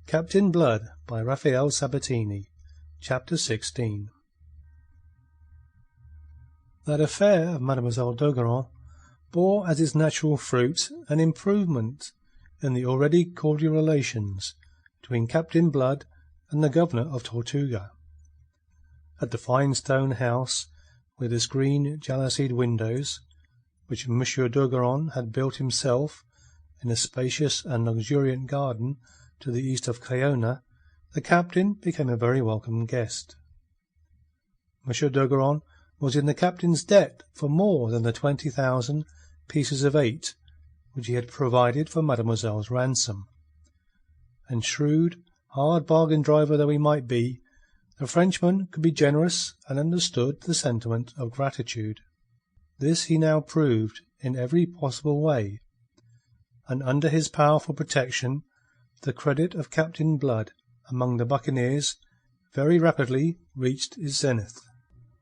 Captain Blood by Rafael Sabatini. Chapter 16. That affair of Mademoiselle d'Ogeron bore as its natural fruit an improvement in the already cordial relations between Captain Blood and the governor of Tortuga. At the fine stone house with its green jalousied windows, which Monsieur d'Ogeron had built himself in a spacious and luxuriant garden to the east of Cayona, the captain became a very welcome guest. Monsieur d'Ogeron was in the captain's debt for more than the 20,000 pieces of 8 which he had provided for Mademoiselle's ransom, and shrewd, hard bargain driver though he might be, the Frenchman could be generous and understood the sentiment of gratitude. This he now proved in every possible way, and under his powerful protection the credit of Captain Blood among the buccaneers very rapidly reached its zenith.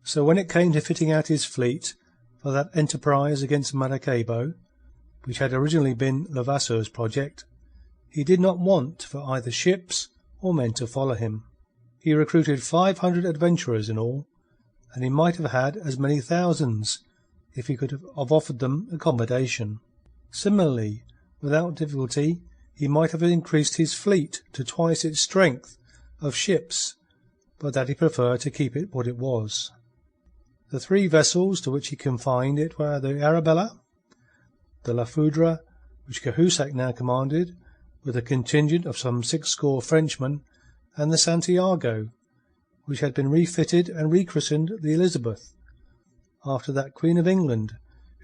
So when it came to fitting out his fleet for that enterprise against Maracaibo, which had originally been Levasseur's project, he did not want for either ships or men to follow him. He recruited 500 adventurers in all, and he might have had as many thousands if he could have offered them accommodation. Similarly, without difficulty, he might have increased his fleet to twice its strength of ships, but that he preferred to keep it what it was. The 3 vessels to which he confined it were the Arabella, the La Foudre, which Cahusac now commanded, with a contingent of some 60 Frenchmen, and the Santiago, which had been refitted and rechristened the Elizabeth, after that Queen of England,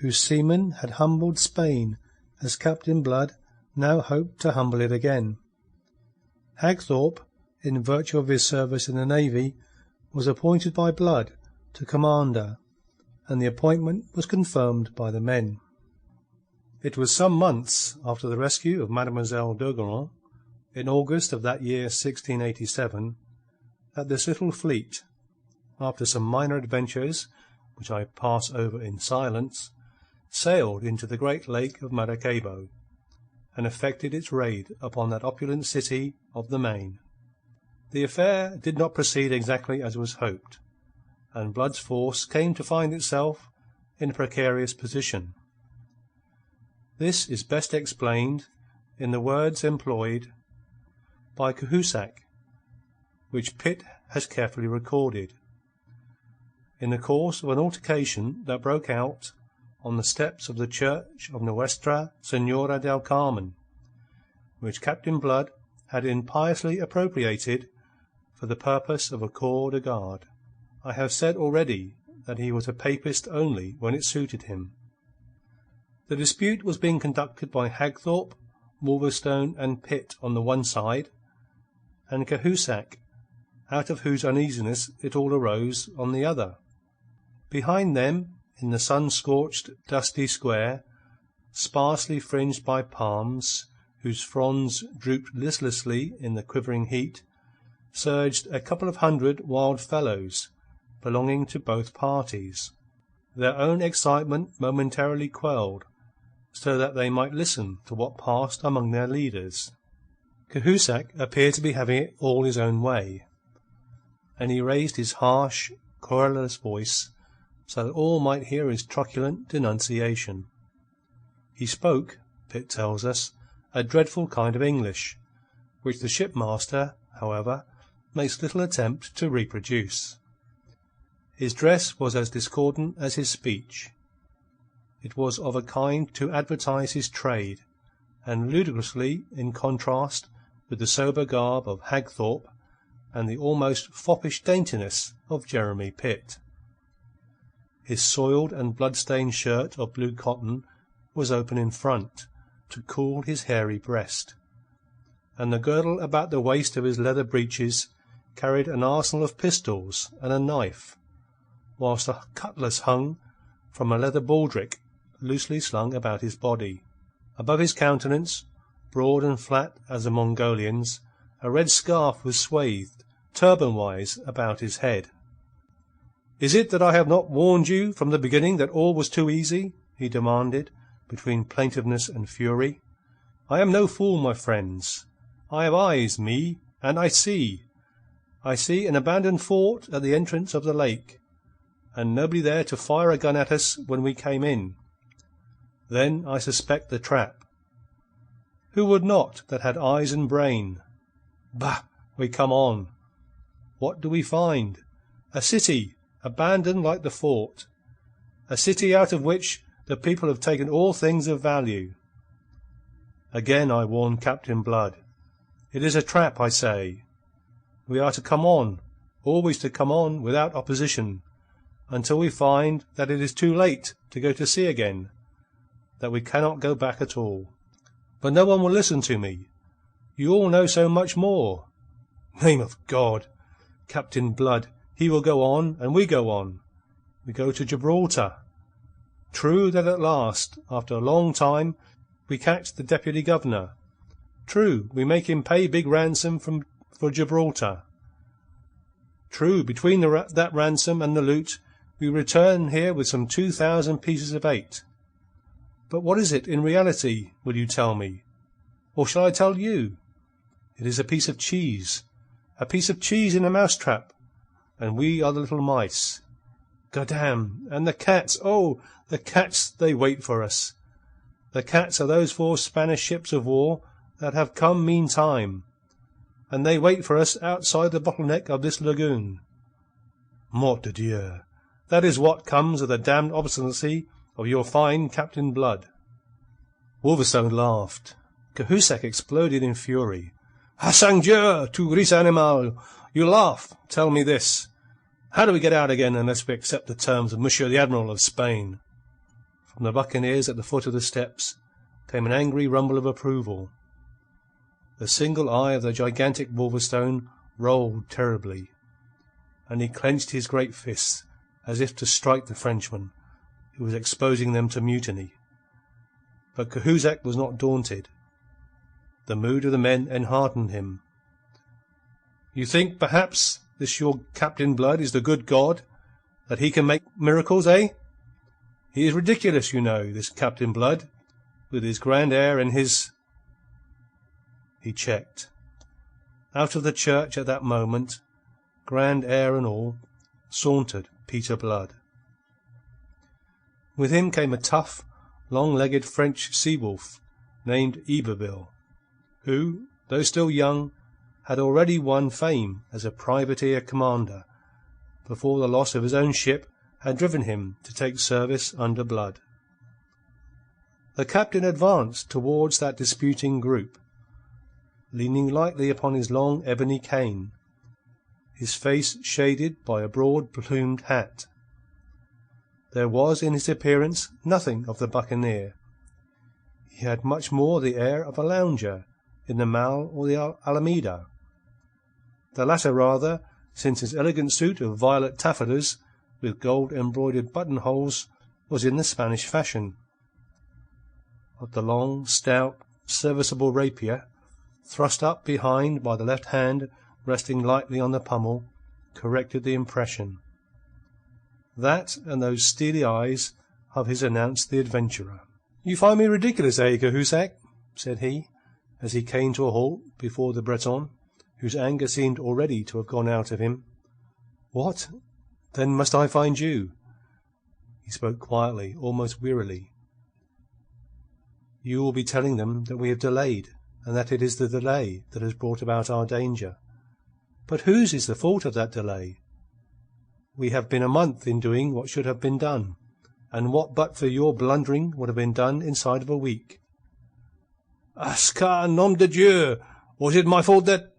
whose seamen had humbled Spain as Captain Blood now hoped to humble it again. Hagthorpe, in virtue of his service in the navy, was appointed by Blood to commander, and the appointment was confirmed by the men. It was some months after the rescue of Mademoiselle d'Ogeron, in August of that year 1687, that this little fleet, after some minor adventures which I pass over in silence, sailed into the great lake of Maracaibo, and effected its raid upon that opulent city of the Main. The affair did not proceed exactly as was hoped, and Blood's force came to find itself in a precarious position. This is best explained in the words employed by Cahusac, which Pitt has carefully recorded, in the course of an altercation that broke out on the steps of the church of Nuestra Senora del Carmen, which Captain Blood had impiously appropriated for the purpose of a corps de garde. I have said already that he was a papist only when it suited him. The dispute was being conducted by Hagthorpe, Wolverstone, and Pitt on the one side, and Cahusac, out of whose uneasiness it all arose, on the other. Behind them, in the sun-scorched, dusty square, sparsely fringed by palms, whose fronds drooped listlessly in the quivering heat, surged a couple of hundred wild fellows, belonging to both parties, their own excitement momentarily quelled, so that they might listen to what passed among their leaders. Cahusac appeared to be having it all his own way, and he raised his harsh, querulous voice so that all might hear his truculent denunciation. He spoke, Pitt tells us, a dreadful kind of English, which the shipmaster, however, makes little attempt to reproduce. His dress was as discordant as his speech. It was of a kind to advertise his trade, and ludicrously in contrast with the sober garb of Hagthorpe and the almost foppish daintiness of Jeremy Pitt. His soiled and blood-stained shirt of blue cotton was open in front, to cool his hairy breast, and the girdle about the waist of his leather breeches carried an arsenal of pistols and a knife, whilst a cutlass hung from a leather baldric loosely slung about his body. Above his countenance, broad and flat as a Mongolian's, a red scarf was swathed, turban-wise, about his head. "Is it that I have not warned you from the beginning that all was too easy?" he demanded, between plaintiveness and fury. "I am no fool, my friends. I have eyes, me, and I see. I see an abandoned fort at the entrance of the lake, and nobody there to fire a gun at us when we came in. Then I suspect the trap. Who would not that had eyes and brain? Bah! We come on. What do we find? A city, abandoned like the fort. A city out of which the people have taken all things of value. Again I warn Captain Blood. It is a trap, I say. We are to come on, always to come on without opposition, until we find that it is too late to go to sea again, that we cannot go back at all. But no one will listen to me. You all know so much more. Name of God! Captain Blood, he will go on, and we go on. We go to Gibraltar. True that at last, after a long time, we catch the deputy governor. True, we make him pay big ransom for Gibraltar. True, between that ransom and the loot, we return here with some 2,000 pieces of eight. But what is it in reality, will you tell me? Or shall I tell you? It is a piece of cheese in a mousetrap, and we are the little mice. Goddam! And the cats, oh, the cats, they wait for us. The cats are those 4 Spanish ships of war that have come meantime, and they wait for us outside the bottleneck of this lagoon. Mort de Dieu! That is what comes of the damned obstinacy of your fine Captain Blood. Wolverstone laughed. Cahusac exploded in fury. Ah, sang Dieu, tu gris animal! You laugh! Tell me this. How do we get out again unless we accept the terms of Monsieur the Admiral of Spain? From the buccaneers at the foot of the steps came an angry rumble of approval. The single eye of the gigantic Wolverstone rolled terribly, and he clenched his great fists as if to strike the Frenchman, who was exposing them to mutiny. But Cahusac was not daunted. The mood of the men enheartened him. You think, perhaps, this your Captain Blood is the good God, that he can make miracles, eh? He is ridiculous, you know, this Captain Blood, with his grand air and his... He checked. Out of the church at that moment, grand air and all, sauntered Peter Blood. With him came a tough, long-legged French sea-wolf named Yberville, who, though still young, had already won fame as a privateer commander, before the loss of his own ship had driven him to take service under Blood. The captain advanced towards that disputing group, leaning lightly upon his long ebony cane, his face shaded by a broad-plumed hat. There was in his appearance nothing of the buccaneer. He had much more the air of a lounger in the Mall or the Alameda. The latter rather, since his elegant suit of violet taffetas with gold-embroidered buttonholes was in the Spanish fashion. But the long, stout, serviceable rapier, thrust up behind by the left hand resting lightly on the pummel, corrected the impression. That and those steely eyes of his announced the adventurer. "You find me ridiculous, eh, Cahusac?" said he, as he came to a halt before the Breton, whose anger seemed already to have gone out of him. "What, then, must I find you?" He spoke quietly, almost wearily. "You will be telling them that we have delayed, and that it is the delay that has brought about our danger. But whose is the fault of that delay? We have been a month in doing what should have been done, and what but for your blundering would have been done inside of a week." "Ascar, nom de Dieu! Was it my fault that—"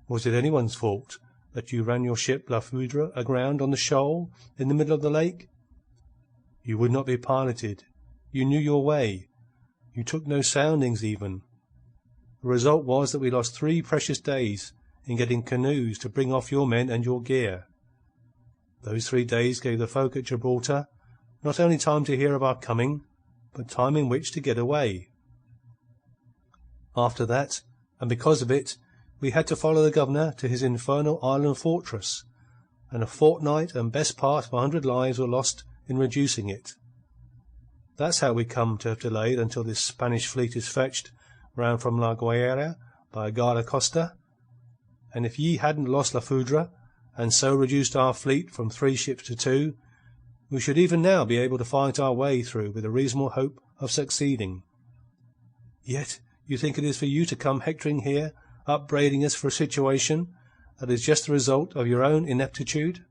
"Was it anyone's fault that you ran your ship La Foudre aground on the shoal in the middle of the lake? You would not be piloted. You knew your way. You took no soundings even. The result was that we lost 3 precious days in getting canoes to bring off your men and your gear. Those 3 days gave the folk at Gibraltar not only time to hear of our coming, but time in which to get away. After that, and because of it, we had to follow the governor to his infernal island fortress, and a fortnight and best part of 100 lives were lost in reducing it. That's how we come to have delayed until this Spanish fleet is fetched round from La Guaira by a guarda-costa? And if ye hadn't lost La Foudre, and so reduced our fleet from 3 ships to 2, we should even now be able to fight our way through with a reasonable hope of succeeding. Yet you think it is for you to come hectoring here, upbraiding us for a situation that is just the result of your own ineptitude?"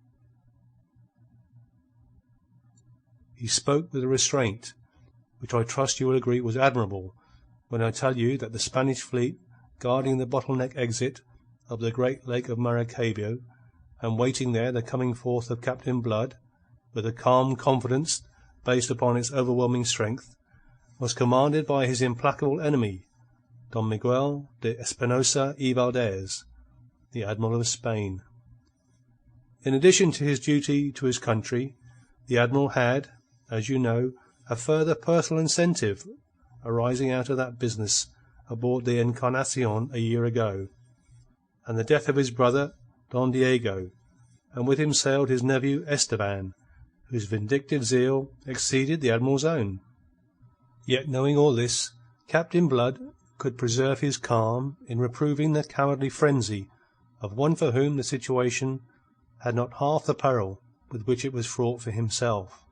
He spoke with a restraint, which I trust you will agree was admirable, when I tell you that the Spanish fleet guarding the bottleneck exit of the great lake of Maracaibo, and waiting there the coming forth of Captain Blood, with a calm confidence based upon its overwhelming strength, was commanded by his implacable enemy, Don Miguel de Espinosa y Valdez, the Admiral of Spain. In addition to his duty to his country, the Admiral had, as you know, a further personal incentive arising out of that business aboard the Encarnacion a year ago, and the death of his brother, Don Diego, and with him sailed his nephew Esteban, whose vindictive zeal exceeded the Admiral's own. Yet, knowing all this, Captain Blood could preserve his calm in reproving the cowardly frenzy of one for whom the situation had not half the peril with which it was fraught for himself.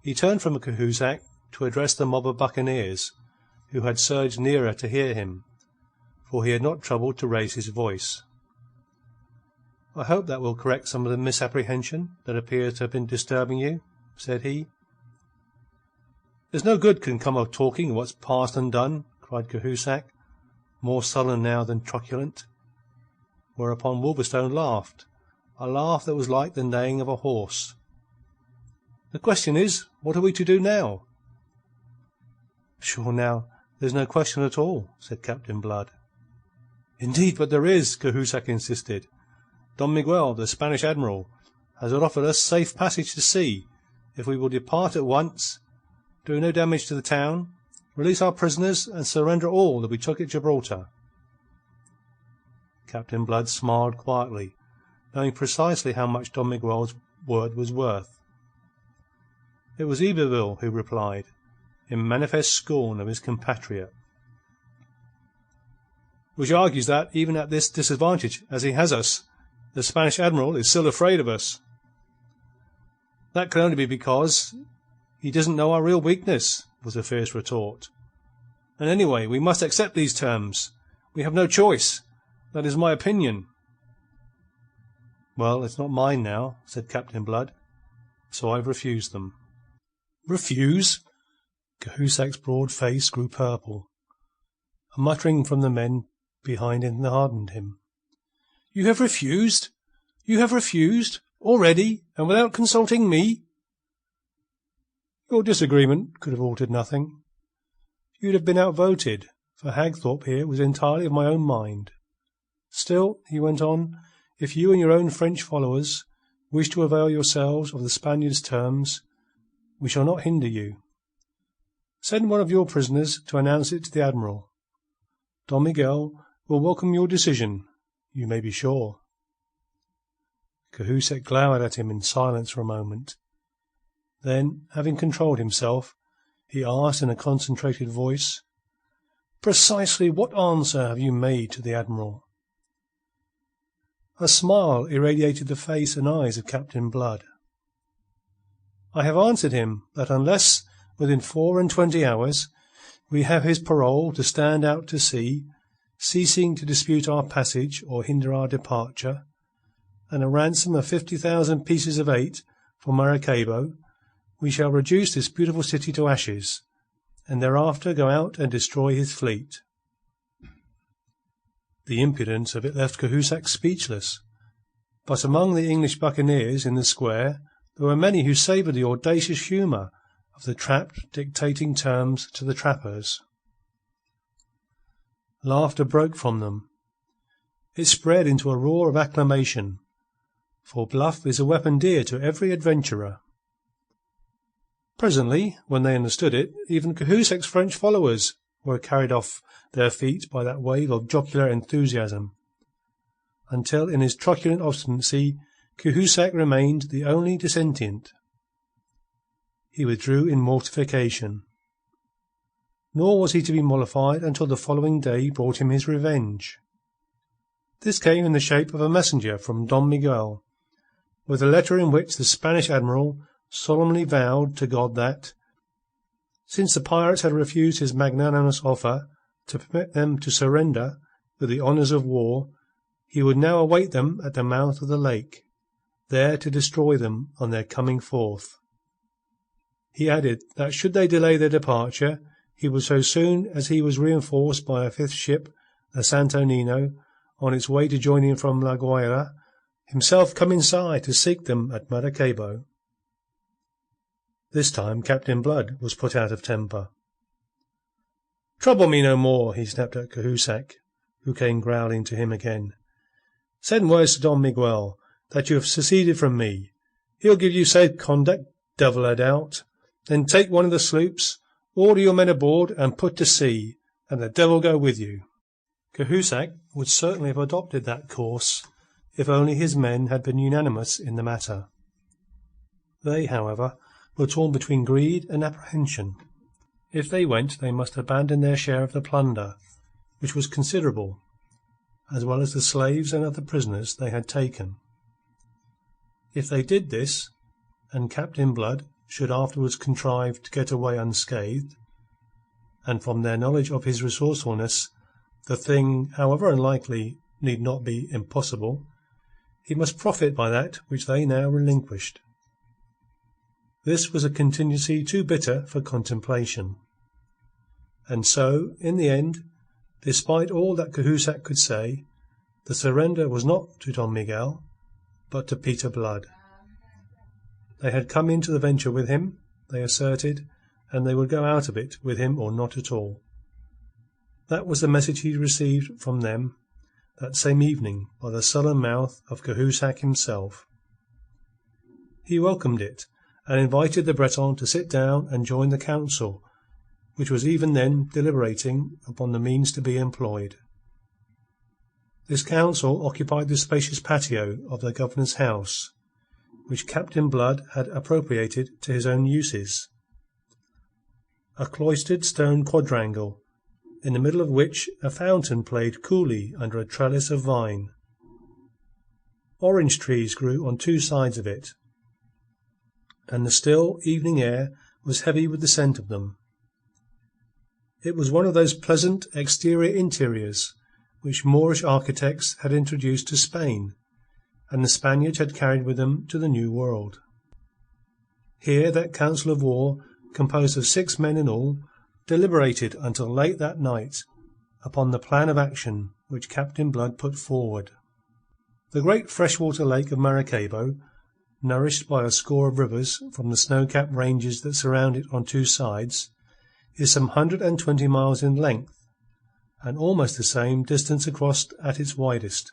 He turned from Cahusac to address the mob of buccaneers who had surged nearer to hear him, for he had not troubled to raise his voice. "I hope that will correct some of the misapprehension that appears to have been disturbing you," said he. "There's no good can come of talking of what's past and done," cried Cahusac, more sullen now than truculent. Whereupon Wolverstone laughed, a laugh that was like the neighing of a horse. "The question is, what are we to do now?" "Sure now, there's no question at all," said Captain Blood. "Indeed, but there is," Cahusac insisted. "Don Miguel, the Spanish admiral, has offered us safe passage to sea if we will depart at once, do no damage to the town, release our prisoners, and surrender all that we took at Gibraltar." Captain Blood smiled quietly, knowing precisely how much Don Miguel's word was worth. It was Iberville who replied, in manifest scorn of his compatriot. "Which argues that, even at this disadvantage as he has us, the Spanish admiral is still afraid of us." "That can only be because he doesn't know our real weakness," was the fierce retort. "And anyway, we must accept these terms. We have no choice. That is my opinion." "Well, it's not mine now," said Captain Blood, "so I've refused them." "Refuse?" Cahusac's broad face grew purple. A muttering from the men behind him hardened him. "You have refused? You have refused? Already, and without consulting me?" "Your disagreement could have altered nothing. You'd have been outvoted, for Hagthorpe here was entirely of my own mind. Still," he went on, "if you and your own French followers wish to avail yourselves of the Spaniard's terms, we shall not hinder you. Send one of your prisoners to announce it to the Admiral. Don Miguel will welcome your decision, you may be sure." Cahusac glowered at him in silence for a moment. Then, having controlled himself, he asked in a concentrated voice, "Precisely what answer have you made to the Admiral?" A smile irradiated the face and eyes of Captain Blood. "I have answered him that unless, within 24 hours, we have his parole to stand out to sea, ceasing to dispute our passage or hinder our departure, and a ransom of 50,000 pieces of 8 for Maracaibo, we shall reduce this beautiful city to ashes, and thereafter go out and destroy his fleet." The impudence of it left Cahusac speechless, but among the English buccaneers in the square there were many who savoured the audacious humour of the trapped dictating terms to the trappers. Laughter broke from them. It spread into a roar of acclamation, for bluff is a weapon dear to every adventurer. Presently, when they understood it, even Cahusac's French followers were carried off their feet by that wave of jocular enthusiasm, until in his truculent obstinacy Cahusac remained the only dissentient. He withdrew in mortification. nor was he to be mollified until the following day brought him his revenge. This came in the shape of a messenger from Don Miguel, with a letter in which the Spanish admiral solemnly vowed to God that, since the pirates had refused his magnanimous offer to permit them to surrender with the honours of war, he would now await them at the mouth of the lake, there to destroy them on their coming forth. He added that should they delay their departure, he would, so soon as he was reinforced by a fifth ship, the Santo Nino, on its way to join him from La Guaira, himself come inside to seek them at Maracaibo. This time Captain Blood was put out of temper. "Trouble me no more," he snapped at Cahusac, who came growling to him again. "Send word to Don Miguel that you have seceded from me. He'll give you safe conduct, devil a doubt. Then take one of the sloops, order your men aboard, and put to sea, and the devil go with you." Cahusac would certainly have adopted that course if only his men had been unanimous in the matter. They, however, were torn between greed and apprehension. If they went, they must abandon their share of the plunder, which was considerable, as well as the slaves and other prisoners they had taken. If they did this, and Captain Blood should afterwards contrive to get away unscathed, and from their knowledge of his resourcefulness, the thing, however unlikely, need not be impossible, he must profit by that which they now relinquished. This was a contingency too bitter for contemplation. And so, in the end, despite all that Cahusac could say, the surrender was not to Don Miguel, but to Peter Blood. They had come into the venture with him, they asserted, and they would go out of it with him or not at all. That was the message he received from them that same evening by the sullen mouth of Cahusac himself. He welcomed it, and invited the Breton to sit down and join the council, which was even then deliberating upon the means to be employed. This council occupied the spacious patio of the governor's house, which Captain Blood had appropriated to his own uses. A cloistered stone quadrangle, in the middle of which a fountain played coolly under a trellis of vine. Orange trees grew on two sides of it, and the still evening air was heavy with the scent of them. It was one of those pleasant exterior interiors which Moorish architects had introduced to Spain, and the Spaniards had carried with them to the New World. Here that council of war, composed of 6 men in all, deliberated until late that night upon the plan of action which Captain Blood put forward. The great freshwater lake of Maracaibo, nourished by a score of rivers from the snow-capped ranges that surround it on two sides, is some 120 miles in length, and almost the same distance across at its widest.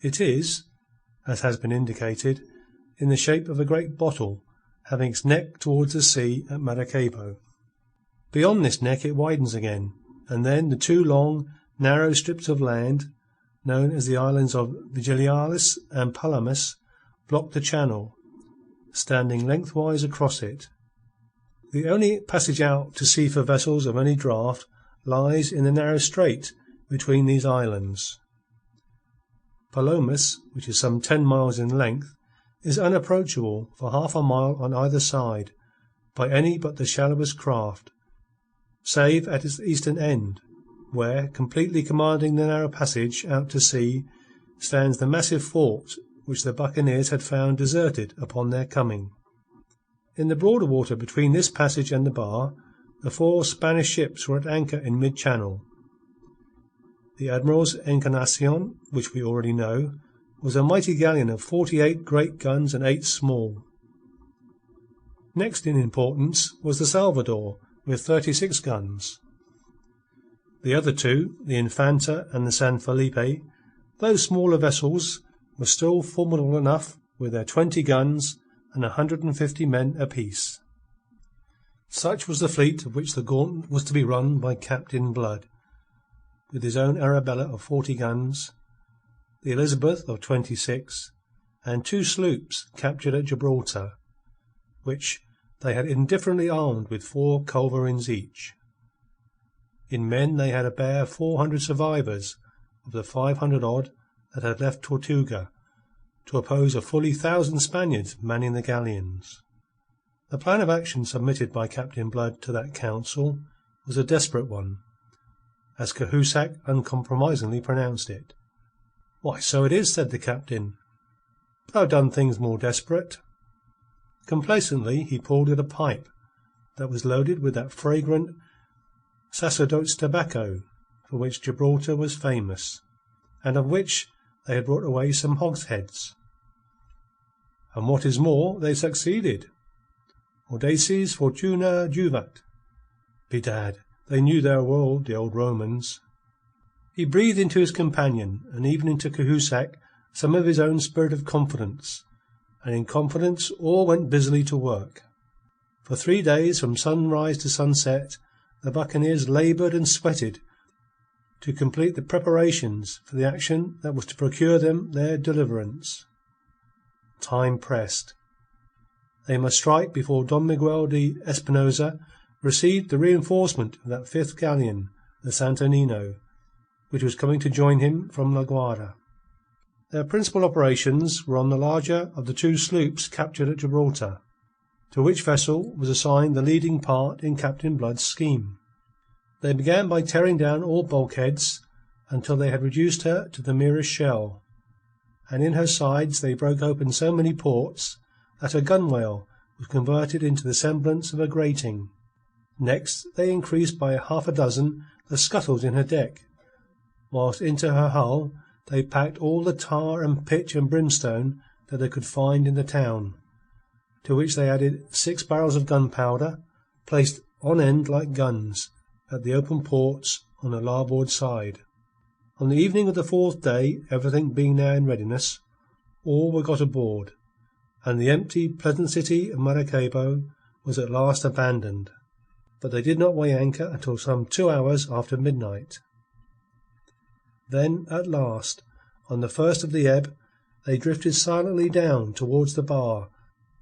It is, as has been indicated, in the shape of a great bottle, having its neck towards the sea at Maracaibo. Beyond this neck it widens again, and then the two long, narrow strips of land, known as the islands of Vigiliales and Palomas, block the channel, standing lengthwise across it. The only passage out to sea for vessels of any draught lies in the narrow strait between these islands. Palomas, which is some 10 miles in length, is unapproachable for half a mile on either side by any but the shallowest craft, save at its eastern end, where, completely commanding the narrow passage out to sea, stands the massive fort which the buccaneers had found deserted upon their coming. In the broader water between this passage and the bar, the 4 Spanish ships were at anchor in mid-channel. The Admiral's Encarnacion, which we already know, was a mighty galleon of 48 great guns and 8 small. Next in importance was the Salvador, with 36 guns. The other 2, the Infanta and the San Felipe, though smaller vessels, were still formidable enough with their 20 guns and 150 men apiece. Such was the fleet of which the gauntlet was to be run by Captain Blood, with his own Arabella of 40 guns, the Elizabeth of 26, and 2 sloops captured at Gibraltar, which they had indifferently armed with 4 culverins each. In men they had a bare 400 survivors of the 500-odd that had left Tortuga, to oppose a fully 1,000 Spaniards manning the galleons. The plan of action submitted by Captain Blood to that council was a desperate one, as Cahusac uncompromisingly pronounced it. "Why, so it is," said the captain, "but I've done things more desperate." Complacently he pulled at a pipe that was loaded with that fragrant sacerdote's tobacco for which Gibraltar was famous, and of which they had brought away some hogsheads. And what is more, they succeeded. Audaces fortuna juvat. Bedad, they knew their world, the old Romans. He breathed into his companion, and even into Cahusac, some of his own spirit of confidence, and in confidence all went busily to work. For 3 days, from sunrise to sunset, the buccaneers laboured and sweated to complete the preparations for the action that was to procure them their deliverance. Time pressed. They must strike before Don Miguel de Espinosa received the reinforcement of that 5th galleon, the Santo Nino, which was coming to join him from La Guarda. Their principal operations were on the larger of the 2 sloops captured at Gibraltar, to which vessel was assigned the leading part in Captain Blood's scheme. They began by tearing down all bulkheads until they had reduced her to the merest shell, and in her sides they broke open so many ports that her gunwale was converted into the semblance of a grating. Next they increased by 6 the scuttles in her deck, whilst into her hull they packed all the tar and pitch and brimstone that they could find in the town, to which they added 6 barrels of gunpowder, placed on end like guns at the open ports on the larboard side. On the evening of the 4th day, everything being now in readiness, all were got aboard, and the empty, pleasant city of Maracaibo was at last abandoned. But they did not weigh anchor until some 2 hours after midnight. Then, at last, on the first of the ebb, they drifted silently down towards the bar,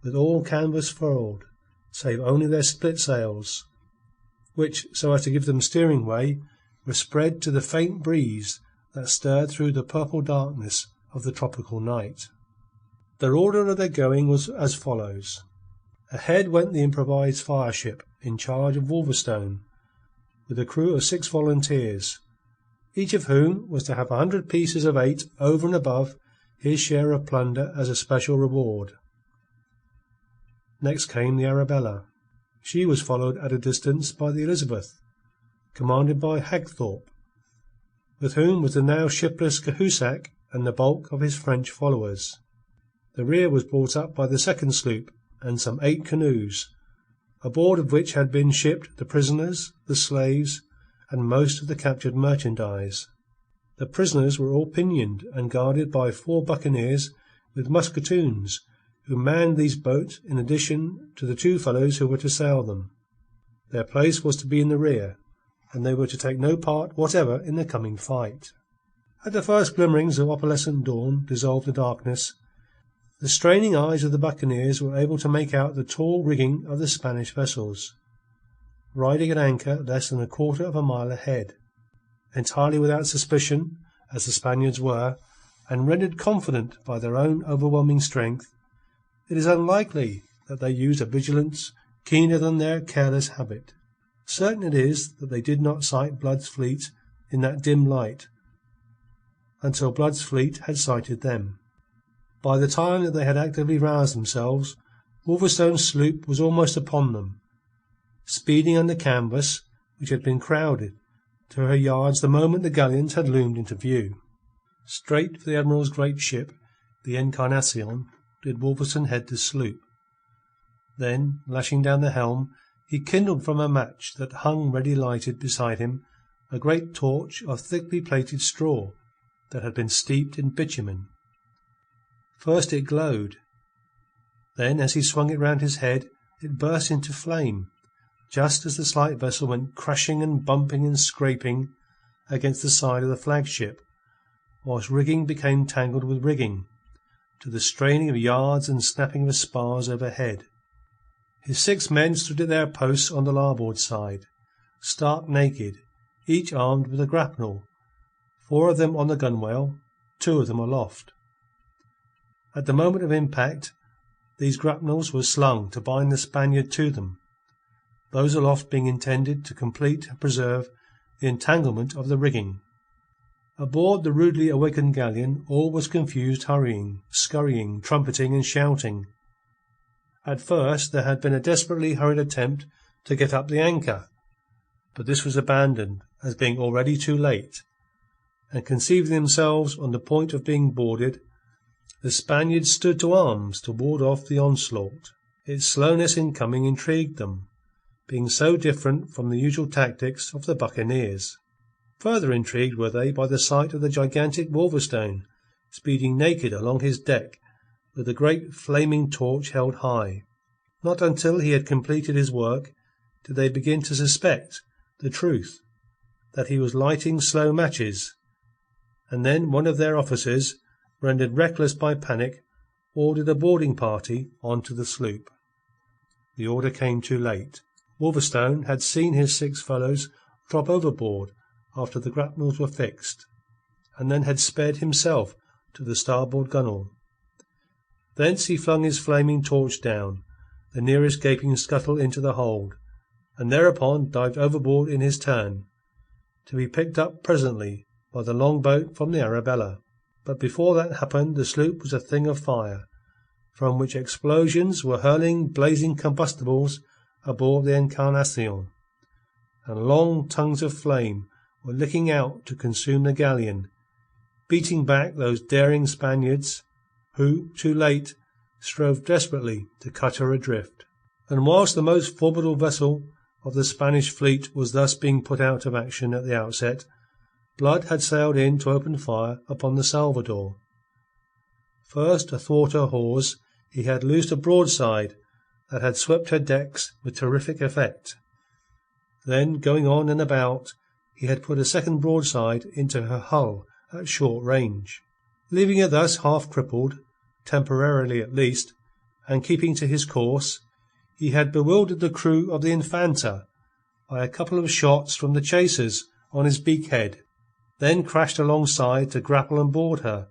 with all canvas furled, save only their split sails, which, so as to give them steering way, were spread to the faint breeze that stirred through the purple darkness of the tropical night. The order of their going was as follows. Ahead went the improvised fireship in charge of Wolverstone, with a crew of 6 volunteers, each of whom was to have 100 pieces of 8 over and above his share of plunder as a special reward. Next came the Arabella. She was followed at a distance by the Elizabeth, commanded by Hagthorpe, with whom was the now shipless Cahusac and the bulk of his French followers. The rear was brought up by the 2nd sloop and some 8 canoes, aboard of which had been shipped the prisoners, the slaves, and most of the captured merchandise. The prisoners were all pinioned and guarded by 4 buccaneers with musketoons, who manned these boats in addition to the 2 fellows who were to sail them. Their place was to be in the rear, and they were to take no part whatever in the coming fight. At the first glimmerings of opalescent dawn dissolved the darkness, the straining eyes of the buccaneers were able to make out the tall rigging of the Spanish vessels, riding at anchor less than 1/4 of a mile ahead. Entirely without suspicion, as the Spaniards were, and rendered confident by their own overwhelming strength, it is unlikely that they used a vigilance keener than their careless habit. Certain it is that they did not sight Blood's fleet in that dim light until Blood's fleet had sighted them. By the time that they had actively roused themselves, Wolverstone's sloop was almost upon them, speeding under canvas, which had been crowded to her yards the moment the galleons had loomed into view. Straight for the Admiral's great ship, the Encarnacion, did Wolverstone head the sloop. Then, lashing down the helm, he kindled from a match that hung ready lighted beside him a great torch of thickly plated straw that had been steeped in bitumen. First it glowed. Then, as he swung it round his head, it burst into flame, just as the slight vessel went crashing and bumping and scraping against the side of the flagship, whilst rigging became tangled with rigging, to the straining of yards and snapping of spars overhead. His 6 men stood at their posts on the larboard side, stark naked, each armed with a grapnel, 4 of them on the gunwale, 2 of them aloft. At the moment of impact, these grapnels were slung to bind the Spaniard to them, those aloft being intended to complete and preserve the entanglement of the rigging. Aboard the rudely awakened galleon all was confused hurrying, scurrying, trumpeting, and shouting. At first there had been a desperately hurried attempt to get up the anchor, but this was abandoned as being already too late, and conceiving themselves on the point of being boarded, the Spaniards stood to arms to ward off the onslaught. Its slowness in coming intrigued them, being so different from the usual tactics of the buccaneers. Further intrigued were they by the sight of the gigantic Wolverstone speeding naked along his deck with a great flaming torch held high. Not until he had completed his work did they begin to suspect the truth, that he was lighting slow matches, and then one of their officers, rendered reckless by panic, ordered a boarding party on to the sloop. The order came too late. Wolverstone had seen his 6 fellows drop overboard after the grapnels were fixed, and then had sped himself to the starboard gunwale. Thence he flung his flaming torch down the nearest gaping scuttle into the hold, and thereupon dived overboard in his turn, to be picked up presently by the long-boat from the Arabella. But before that happened the sloop was a thing of fire, from which explosions were hurling blazing combustibles aboard the Encarnacion, and long tongues of flame were licking out to consume the galleon, beating back those daring Spaniards who, too late, strove desperately to cut her adrift. And whilst the most formidable vessel of the Spanish fleet was thus being put out of action at the outset, Blood had sailed in to open fire upon the Salvador. First, athwart her hawse, he had loosed a broadside that had swept her decks with terrific effect. Then, going on and about, he had put a second broadside into her hull at short range. Leaving her thus half crippled, temporarily at least, and keeping to his course, he had bewildered the crew of the Infanta by a couple of shots from the chasers on his beak-head, then crashed alongside to grapple and board her,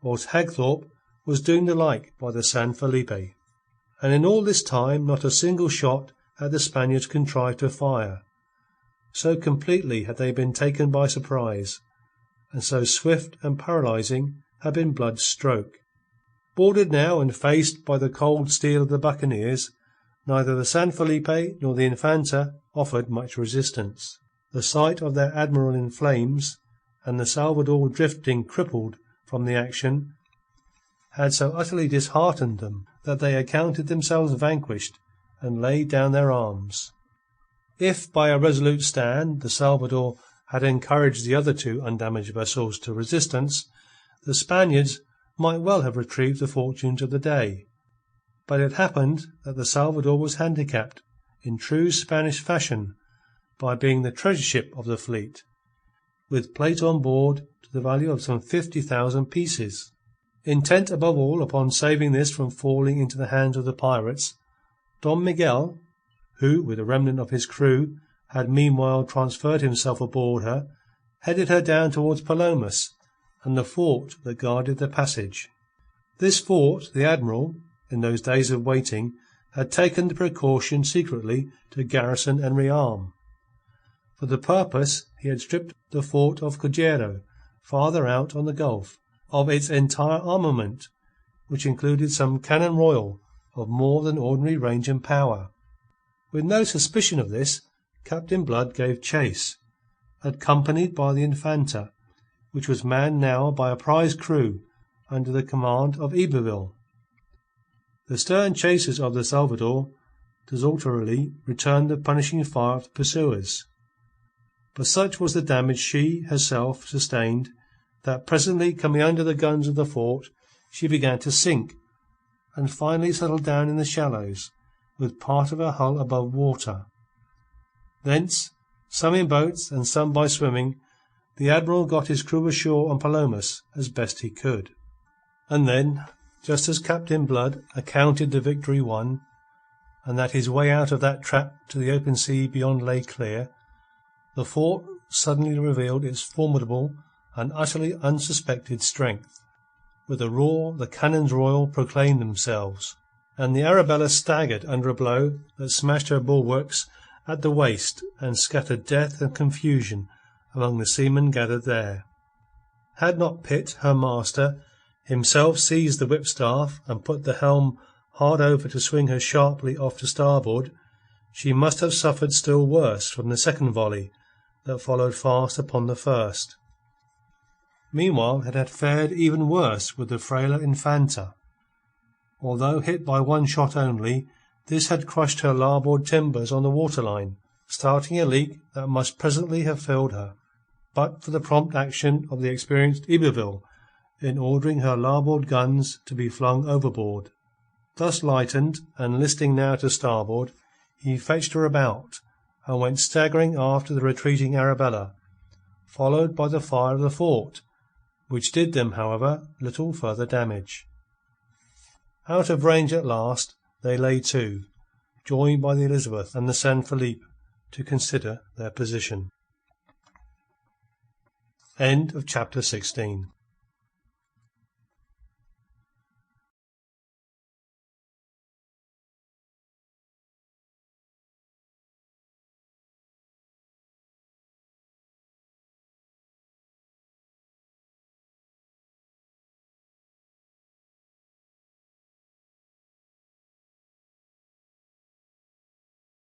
whilst Hagthorpe was doing the like by the San Felipe. And in all this time not a single shot had the Spaniards contrived to fire. So completely had they been taken by surprise, and so swift and paralysing had been Blood's stroke. Boarded now and faced by the cold steel of the buccaneers, neither the San Felipe nor the Infanta offered much resistance. The sight of their admiral in flames, and the Salvador drifting crippled from the action, had so utterly disheartened them that they accounted themselves vanquished and laid down their arms. If by a resolute stand the Salvador had encouraged the other 2 undamaged vessels to resistance, the Spaniards might well have retrieved the fortunes of the day. But it happened that the Salvador was handicapped in true Spanish fashion by being the treasure ship of the fleet, with plate on board to the value of some 50,000 pieces. Intent above all upon saving this from falling into the hands of the pirates, Don Miguel, who, with a remnant of his crew, had meanwhile transferred himself aboard her, headed her down towards Palomas and the fort that guarded the passage. This fort the admiral, in those days of waiting, had taken the precaution secretly to garrison and rearm. For the purpose he had stripped the fort of Cogero, farther out on the Gulf, of its entire armament, which included some cannon royal of more than ordinary range and power. With no suspicion of this, Captain Blood gave chase, accompanied by the Infanta, which was manned now by a prize crew under the command of Iberville. The stern chasers of the Salvador desultorily returned the punishing fire of the pursuers, but such was the damage she herself sustained that presently, coming under the guns of the fort, she began to sink, and finally settled down in the shallows, with part of her hull above water. Thence, some in boats and some by swimming, the admiral got his crew ashore on Palomas as best he could. And then, just as Captain Blood accounted the victory won, and that his way out of that trap to the open sea beyond lay clear, the fort suddenly revealed its formidable and utterly unsuspected strength. With a roar the cannons royal proclaimed themselves, and the Arabella staggered under a blow that smashed her bulwarks at the waist and scattered death and confusion among the seamen gathered there. Had not Pitt, her master, himself seized the whipstaff and put the helm hard over to swing her sharply off to starboard, she must have suffered still worse from the second volley that followed fast upon the first. Meanwhile it had fared even worse with the frailer Infanta. Although hit by one shot only, this had crushed her larboard timbers on the waterline, starting a leak that must presently have filled her, but for the prompt action of the experienced Iberville in ordering her larboard guns to be flung overboard. Thus lightened, and listing now to starboard, he fetched her about, and went staggering after the retreating Arabella, followed by the fire of the fort, which did them, however, little further damage. Out of range at last, they lay to, joined by the Elizabeth and the San Felipe, to consider their position. End of chapter 16.